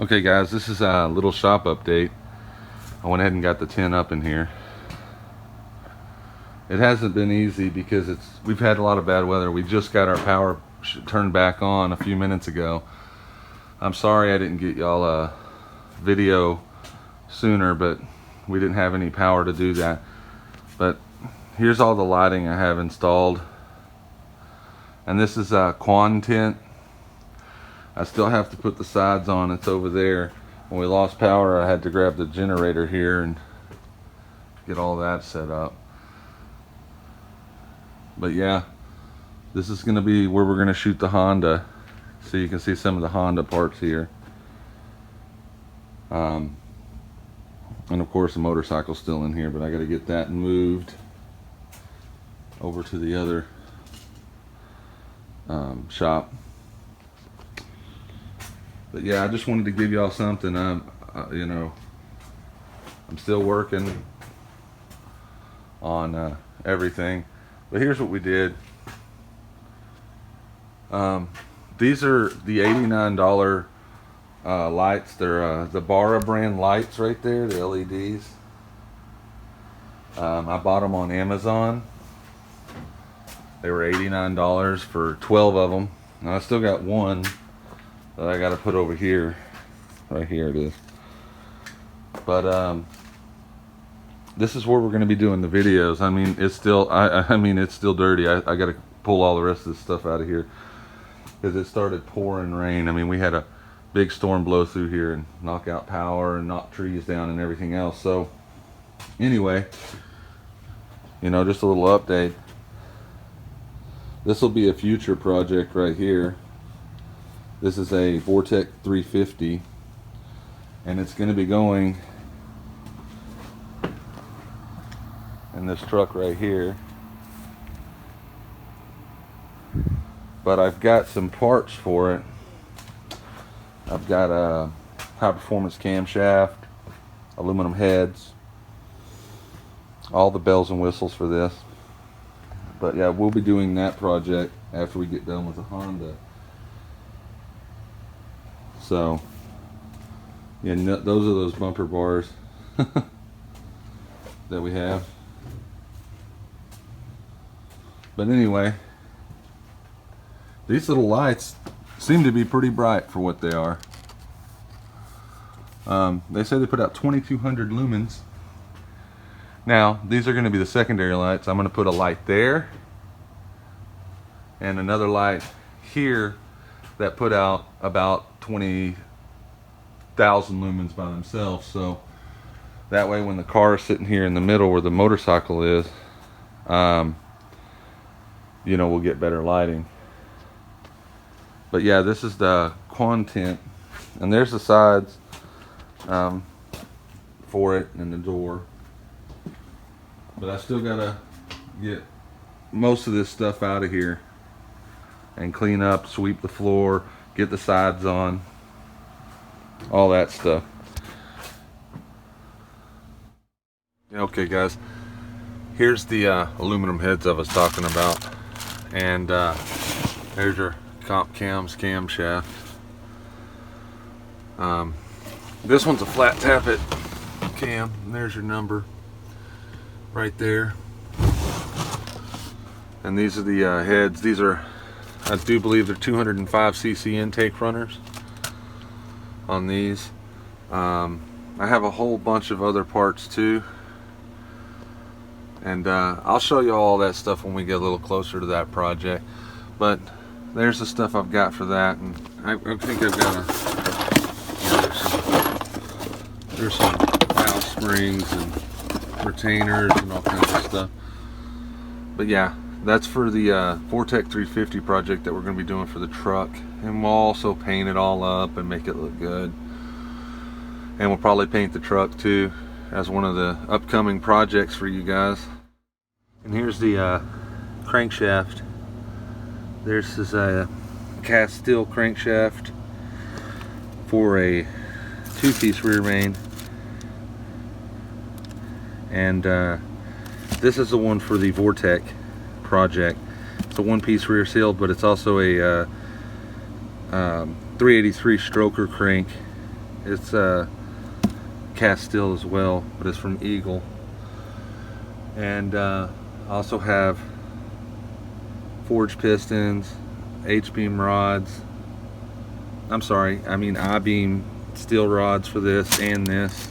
Okay guys, this is a little shop update. I went ahead and got the tent up in here. It hasn't been easy because we've had a lot of bad weather. We just got our power turned back on a few minutes ago. I'm sorry I didn't get y'all a video sooner, but we didn't have any power to do that. But here's all the lighting I have installed. And this is a Quan tent. I still have to put the sides on. It's over there. When we lost power, I had to grab the generator here and get all that set up. But yeah, this is gonna be where we're gonna shoot the Honda. So you can see some of the Honda parts here. And of course the motorcycle's still in here, but I gotta get that moved over to the other shop. But yeah, I just wanted to give y'all something. You know, I'm still working on everything. But here's what we did. These are the $89 lights. They're the Barrina brand lights right there, the LEDs. I bought them on Amazon. They were $89 for 12 of them. Now I still got one that I got to put over here. Right here it is. But this is where we're going to be doing the videos. I mean, it's still I mean it's still dirty. I got to pull all the rest of this stuff out of here because it started pouring rain. I mean, we had a big storm blow through here and knock out power and knock trees down and everything else. So anyway, you know, just a little update. This will be a future project right here. This is a Vortec 350 and it's going to be going in this truck right here. But I've got some parts for it. I've got a high performance camshaft, aluminum heads, all the bells and whistles for this. But yeah, we'll be doing that project after we get done with the Honda. So yeah, those are those bumper bars that we have. But anyway, these little lights seem to be pretty bright for what they are. They say they put out 2200 lumens. Now these are going to be the secondary lights. I'm going to put a light there and another light here that put out about 20,000 lumens by themselves. So that way when the car is sitting here in the middle where the motorcycle is, you know, we'll get better lighting. But yeah, this is the Quan tent, and there's the sides for it and the door. But I still gotta get most of this stuff out of here and clean up, sweep the floor, get the sides on, all that stuff. Okay guys, here's the aluminum heads I was talking about, and there's your comp camshaft. This one's a flat tappet cam, and there's your number right there. And these are the heads. These are, I do believe they're 205cc intake runners on these. I have a whole bunch of other parts too, and I'll show you all that stuff when we get a little closer to that project. But there's the stuff I've got for that, and I think I've got there's some valve springs and retainers and all kinds of stuff. But yeah, that's for the Vortec 350 project that we're going to be doing for the truck, and we'll also paint it all up and make it look good. And we'll probably paint the truck too as one of the upcoming projects for you guys. And here's the crankshaft. This is a cast steel crankshaft for a two-piece rear main, and this is the one for the Vortec project. It's a one-piece rear seal, but it's also a 383 stroker crank It's cast steel as well, but it's from Eagle. And I also have forged pistons, H-beam rods. I'm sorry, I mean I-beam steel rods for this and this.